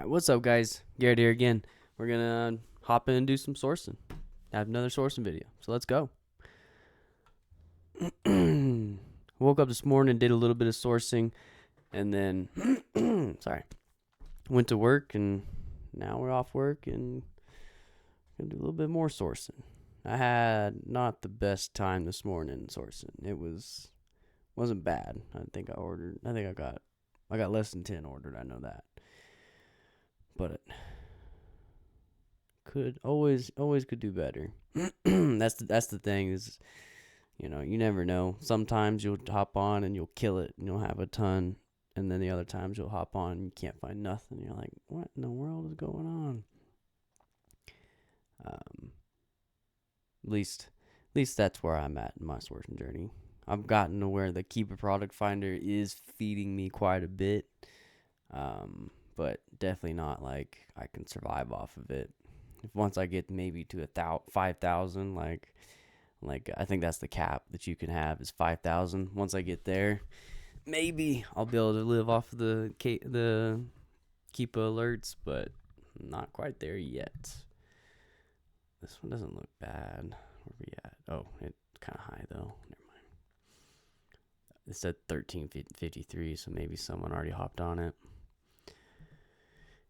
Alright, what's up, guys? Garrett here again. We're gonna hop in and do some sourcing. Have another sourcing video. So let's go. Woke up this morning, did a little bit of sourcing, and then sorry, went to work, and now we're off work and gonna do a little bit more sourcing. I had not the best time this morning sourcing. Wasn't bad. I got less than 10 ordered. I know that, but it could always could do better. That's the thing is, you never know. Sometimes you'll hop on and you'll kill it and you'll have a ton, and then the other times you'll hop on and you can't find nothing. You're like, what in the world is going on? At least that's where I'm at in my sourcing journey. I've gotten to where the Keepa product finder is feeding me quite a bit, but definitely not like I can survive off of it. If once I get maybe to 5,000, like I think that's the cap that you can have is 5,000. Once I get there, maybe I'll be able to live off of the Keepa alerts, but not quite there yet. This one doesn't look bad. Where we at? Oh, it's kind of high though. Never mind. It said 1353, so maybe someone already hopped on it.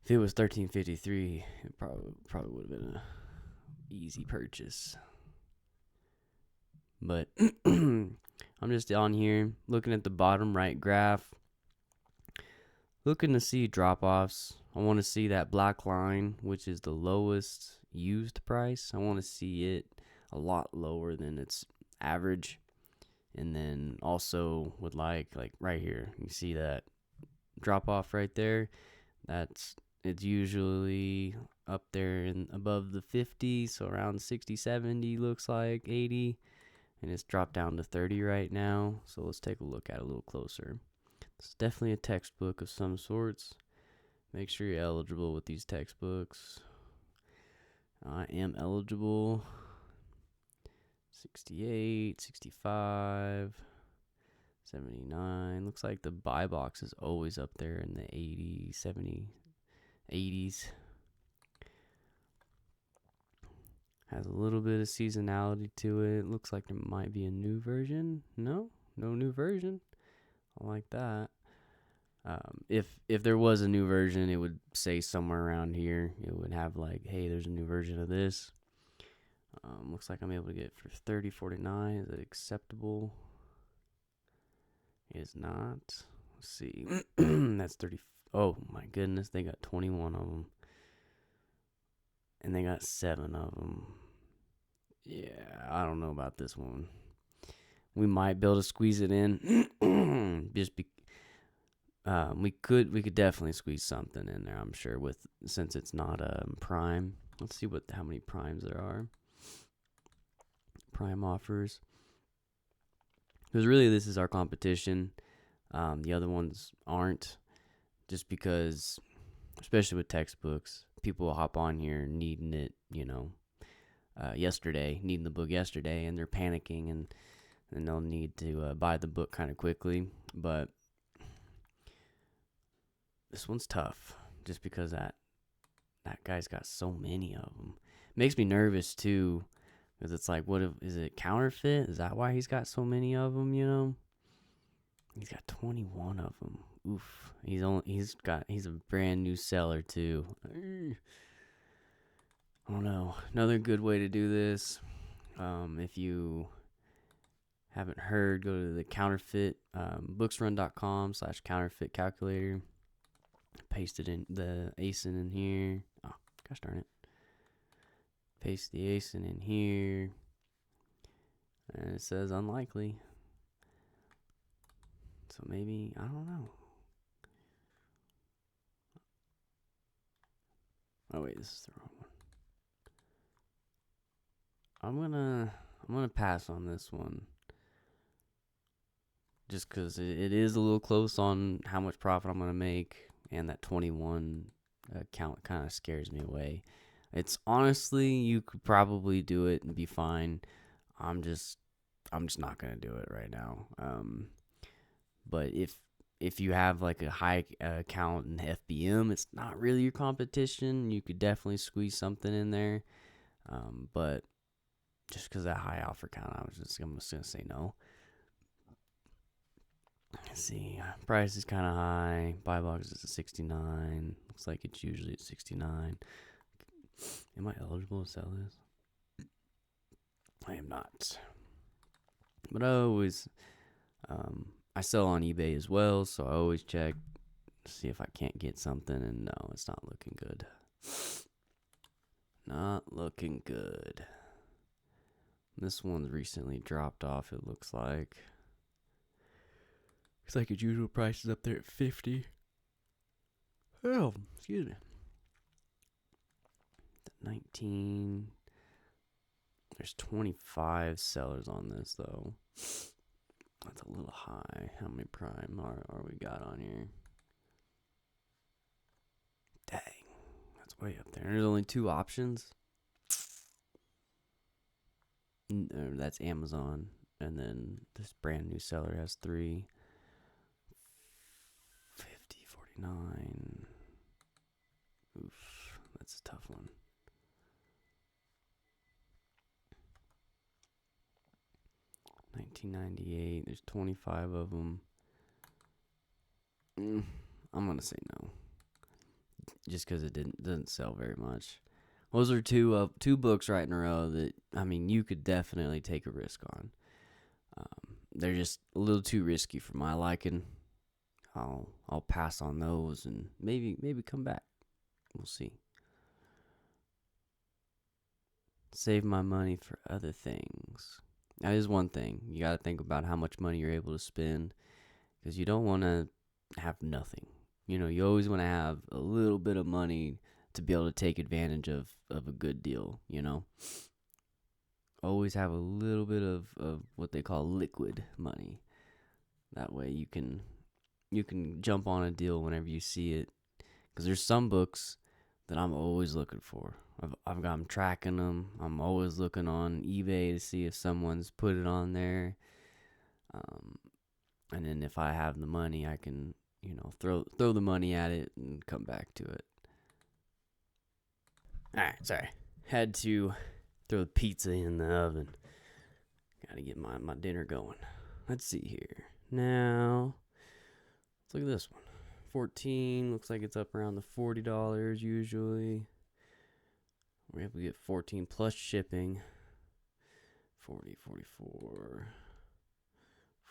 If it was 1353, it probably would have been a easy purchase. But I'm just on here looking at the bottom right graph, looking to see drop-offs. I want to see that black line, which is the lowest used price. I want to see it a lot lower than its average. And then also would like right here, you see that drop-off right there. It's usually up there and above the 50, so around 60, 70 looks like 80, and it's dropped down to 30 right now. So let's take a look at it a little closer. It's definitely a textbook of some sorts. Make sure you're eligible with these textbooks. I am eligible. 68, 65, 79. Looks like the buy box is always up there in the 80, 70, 80s. Has a little bit of seasonality to it. Looks like there might be a new version. No new version. I like that. If there was a new version, it would say somewhere around here. It would have like, hey, there's a new version of this. Looks like I'm able to get it for $30.49. Is it acceptable? It is not. Let's see. That's 30. Oh my goodness, they got 21 of them. And they got 7 of them. Yeah, I don't know about this one. We might be able to squeeze it in. We could definitely squeeze something in there, I'm sure, since it's not prime. Let's see how many primes there are. Prime offers. Because really this is our competition. The other ones aren't, just because, especially with textbooks, people will hop on here needing it, yesterday, needing the book yesterday, and they're panicking, and they'll need to buy the book kind of quickly. But this one's tough, just because that guy's got so many of them. Makes me nervous too, because it's like, is it counterfeit? Is that why he's got so many of them? He's got 21 of them. Oof. He's a brand new seller too. I don't know. Another good way to do this, if you haven't heard, go to the counterfeit, booksrun.com/counterfeit calculator. Paste it in the ASIN in here. Oh, gosh darn it. Paste the ASIN in here. And it says unlikely. So maybe, I don't know. Oh wait, this is the wrong one. I'm gonna pass on this one. Just because it is a little close on how much profit I'm gonna make, and that 21 count kind of scares me away. It's honestly, you could probably do it and be fine. I'm just not gonna do it right now. But if if you have like a high count in FBM, it's not really your competition. You could definitely squeeze something in there, but just because that high alpha count, I'm just gonna say no. Let's see, price is kind of high. Buy box is at 69. Looks like it's usually at 69. Am I eligible to sell this? I am not. But I always, I sell on eBay as well, so I always check to see if I can't get something. And no, it's not looking good. Not looking good. This one's recently dropped off, it looks like. Looks like its usual price is up there at 50. Oh, excuse me. 19. There's 25 sellers on this, though. That's a little high. How many prime are we got on here? Dang. That's way up there. And there's only 2 options. That's Amazon. And then this brand new seller has 3. 50, 49. Oof. That's a tough one. $19.98. There's 25 of them. I'm gonna say no, just because it doesn't sell very much. Those are two books right in a row that you could definitely take a risk on. They're just a little too risky for my liking. I'll pass on those and maybe come back. We'll see. Save my money for other things. That is one thing. You got to think about how much money you're able to spend, because you don't want to have nothing. You always want to have a little bit of money to be able to take advantage of a good deal, Always have a little bit of what they call liquid money. That way you can jump on a deal whenever you see it. Because there's some books that I'm always looking for. I'm tracking them. I'm always looking on eBay to see if someone's put it on there. And then if I have the money, I can, throw the money at it and come back to it. All right, sorry. Had to throw the pizza in the oven. Got to get my dinner going. Let's see here. Now, let's look at this one. 14 looks like it's up around the $40 usually. We're able to get 14 plus shipping. 40, 44,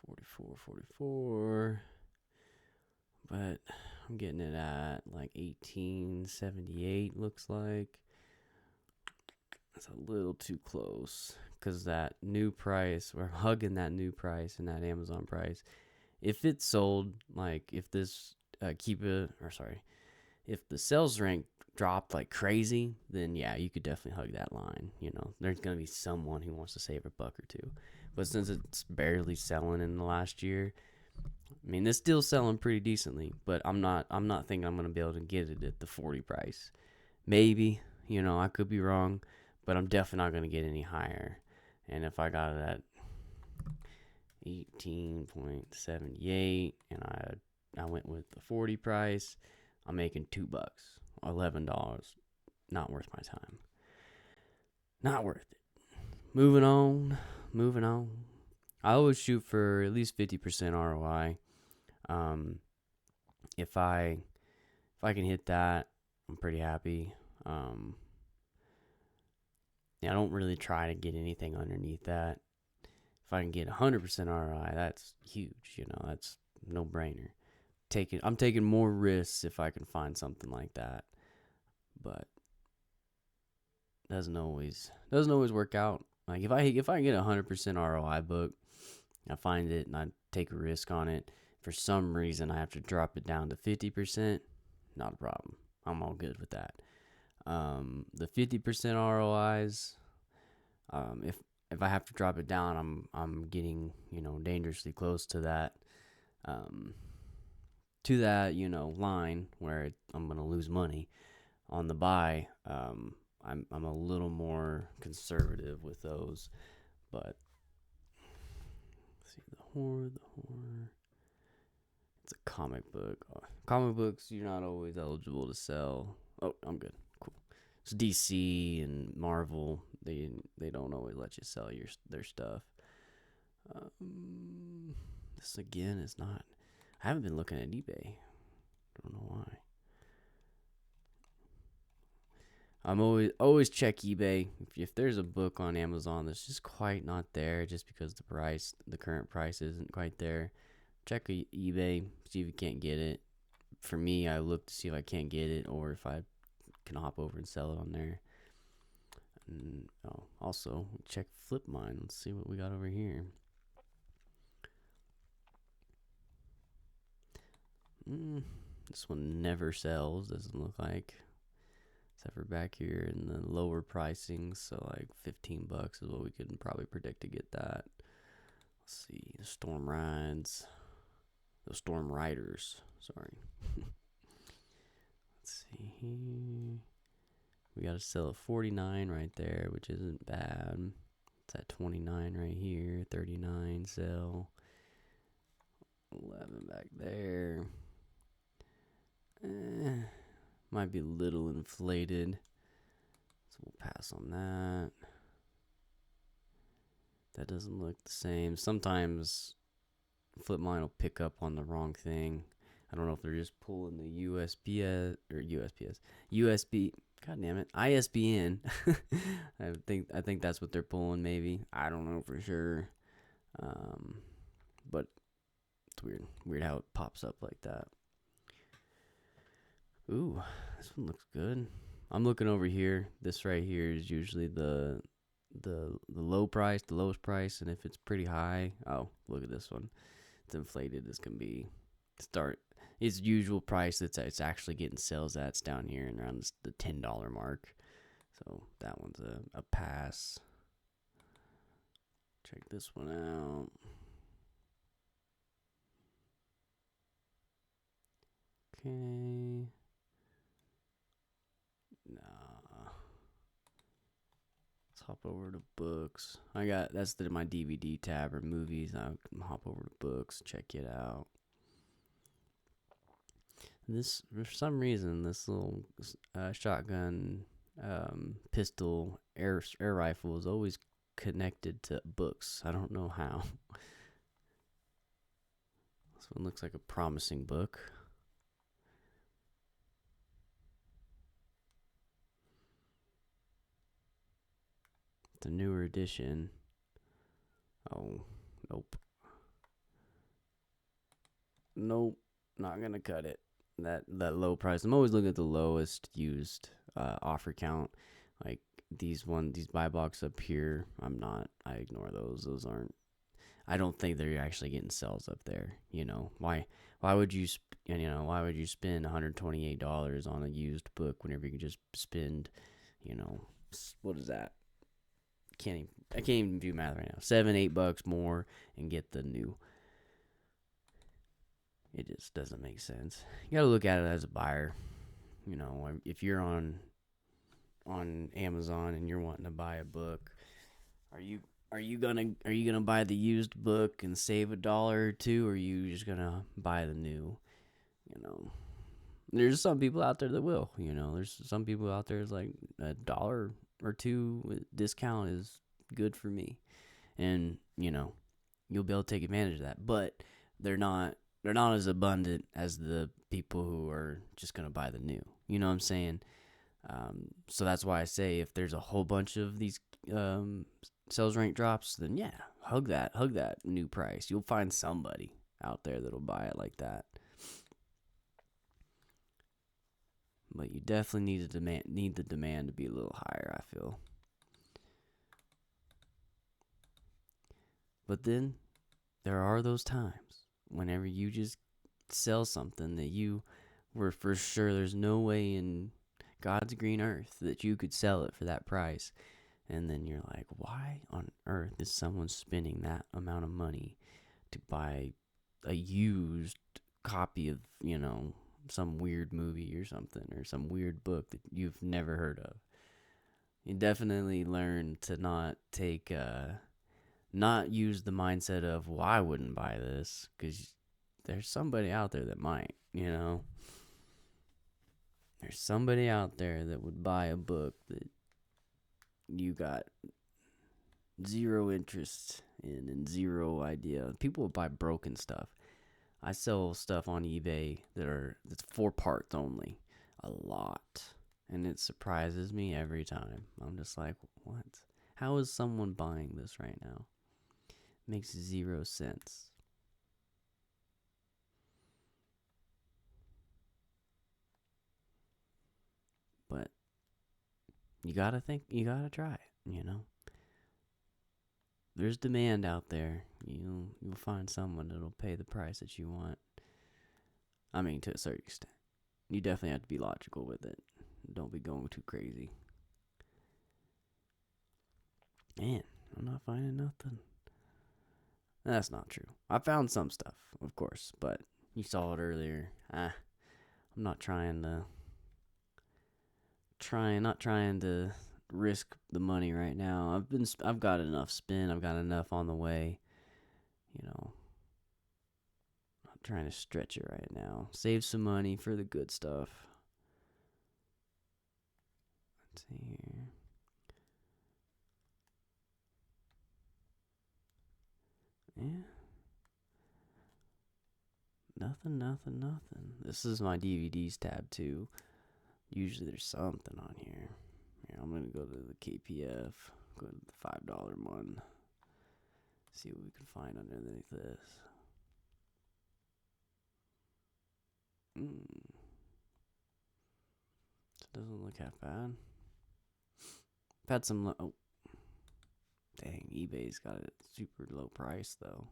44, 44. But I'm getting it at like 1878 looks like. That's a little too close, because that new price, we're hugging that new price and that Amazon price. If it's sold, like if this if the sales rank dropped like crazy, then yeah, you could definitely hug that line. There's gonna be someone who wants to save a buck or two. But since it's barely selling in the last year, it's still selling pretty decently. But I'm not thinking I'm gonna be able to get it at the 40 price. Maybe, I could be wrong, but I'm definitely not gonna get any higher. And if I got it at 18.78 and I went with the 40 price, I'm making $2, $11. Not worth my time. Not worth it. Moving on. I always shoot for at least 50% ROI. If I can hit that, I'm pretty happy. I don't really try to get anything underneath that. If I can get 100% ROI, that's huge. That's no brainer. I'm taking more risks if I can find something like that, but doesn't always work out. Like if I get 100% ROI book, I find it and I take a risk on it. For some reason, I have to drop it down to 50%. Not a problem. I'm all good with that. The 50% ROIs, if I have to drop it down, I'm getting dangerously close to that. Line where I'm gonna lose money on the buy. I'm a little more conservative with those, but let's see the whore. It's a comic book. Comic books, you're not always eligible to sell. Oh, I'm good. Cool. It's DC and Marvel. They don't always let you sell their stuff. This again is not. I haven't been looking at eBay. Don't know why. I'm always check eBay. If there's a book on Amazon that's just quite not there, just because the current price isn't quite there, check eBay, see if you can't get it. For me, I look to see if I can't get it or if I can hop over and sell it on there. And also check Flipmine. Let's see what we got over here. This one never sells. Doesn't look like. Except for back here in the lower pricing, so like $15 is what we could probably predict to get that. Let's see, the Storm Riders. Sorry. Let's see here. We got to sell at 49 right there, which isn't bad. It's at 29 right here. 39 sell. 11 back there. Might be a little inflated, so we'll pass on that. That doesn't look the same. Sometimes Flipmine will pick up on the wrong thing. I don't know if they're just pulling the USPS or USPS, USB. God damn it, ISBN. I think that's what they're pulling. Maybe, I don't know for sure. But it's weird how it pops up like that. Ooh, this one looks good. I'm looking over here. This right here is usually the low price, the lowest price, and if it's pretty high, oh, look at this one. It's inflated as can be. Its usual price it's actually getting sales at. It's down here and around the $10 mark. So that one's a pass. Check this one out. Okay. Nah. Let's hop over to books. That's my DVD tab or movies. I can hop over to books, check it out. This, for some reason, this little shotgun pistol air rifle is always connected to books. I don't know how. This one looks like a promising book. The newer edition. Oh, nope. Nope, not gonna cut it. That low price. I'm always looking at the lowest used offer count. Like these buy box up here. I ignore those. Those aren't. I don't think they're actually getting sales up there. Why would you why would you spend $128 on a used book whenever you can just spend, what is that? I can't even do math right now. $7-8 more and get the new. It just doesn't make sense. You gotta look at it as a buyer. If you're on Amazon and you're wanting to buy a book, are you gonna buy the used book and save $1 or $2, or are you just gonna buy the new? There's some people out there that will. There's some people out there that's like $1 or $2 discount is good for me, and you'll be able to take advantage of that. But they're not as abundant as the people who are just gonna buy the new. You know what I'm saying? So that's why I say if there's a whole bunch of these sales rank drops, then yeah, hug that new price. You'll find somebody out there that'll buy it like that. But you definitely need the demand to be a little higher, I feel. But then there are those times whenever you just sell something that you were for sure there's no way in God's green earth that you could sell it for that price. And then you're like, why on earth is someone spending that amount of money to buy a used copy of, some weird movie or something, or some weird book that you've never heard of? You definitely learn to not use the mindset of, well, I wouldn't buy this, because there's somebody out there that might, you know. There's somebody out there that would buy a book that you got zero interest in and zero idea. People would buy broken stuff. I sell stuff on eBay that's 4 parts only, a lot, and it surprises me every time. I'm just like, what? How is someone buying this right now? Makes zero sense. But you gotta think, you gotta try it. There's demand out there. You'll find someone that'll pay the price that you want. I mean, to a certain extent. You definitely have to be logical with it. Don't be going too crazy. Man, I'm not finding nothing. That's not true. I found some stuff, of course, but you saw it earlier. I'm not not trying to risk the money right now. I've got enough spin. I've got enough on the way. Not trying to stretch it right now. Save some money for the good stuff. Let's see here. Yeah. Nothing. This is my DVDs tab too. Usually there's something on here. I'm gonna go to the KPF. Go to the $5 one. See what we can find underneath this. It doesn't look half bad. I've had some. Oh, dang! eBay's got it super low price though.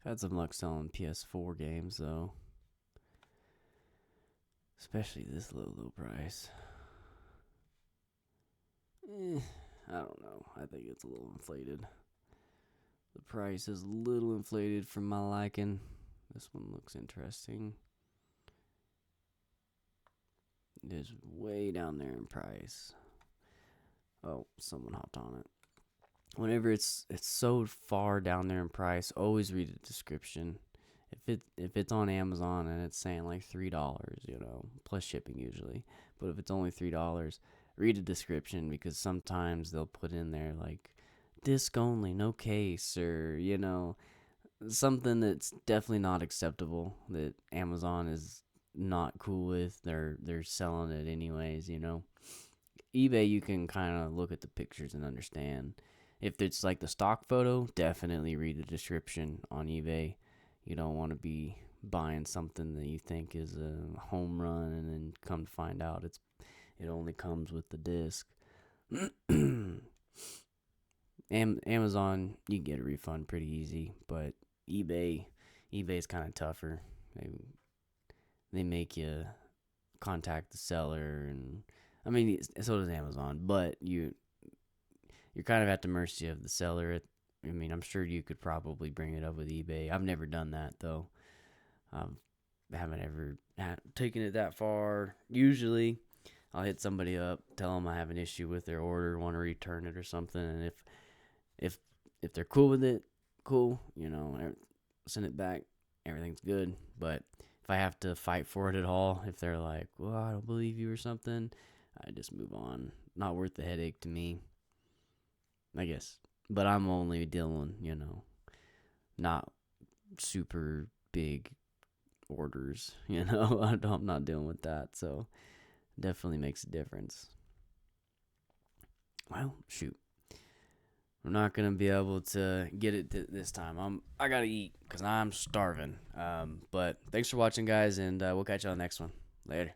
I've had some luck selling PS4 games though. Especially this low price. I don't know. I think it's a little inflated. The price is a little inflated for my liking. This one looks interesting. It is way down there in price. Oh, someone hopped on it. Whenever it's so far down there in price, always read the description. If it's on Amazon and it's saying like $3, plus shipping usually. But if it's only $3, read the description, because sometimes they'll put in there like disc only, no case, or something that's definitely not acceptable, that Amazon is not cool with. They're selling it anyways. eBay, you can kind of look at the pictures and understand. If it's like the stock photo, definitely read the description on eBay. You don't want to be buying something that you think is a home run and then come to find out it only comes with the disc. Amazon, you can get a refund pretty easy, but eBay's kind of tougher. They make you contact the seller, and I mean, so does Amazon, but you're kind of at the mercy of the seller. I mean, I'm sure you could probably bring it up with eBay. I've never done that though. I haven't ever taken it that far. Usually, I'll hit somebody up, tell them I have an issue with their order, want to return it or something, and if they're cool with it, cool. Send it back. Everything's good. But if I have to fight for it at all, if they're like, well, I don't believe you or something, I just move on. Not worth the headache to me, I guess. But I'm only dealing, not super big orders, I'm not dealing with that. So definitely makes a difference. Well, shoot. I'm not going to be able to get it this time. I got to eat because I'm starving. But thanks for watching, guys, and we'll catch you on the next one. Later.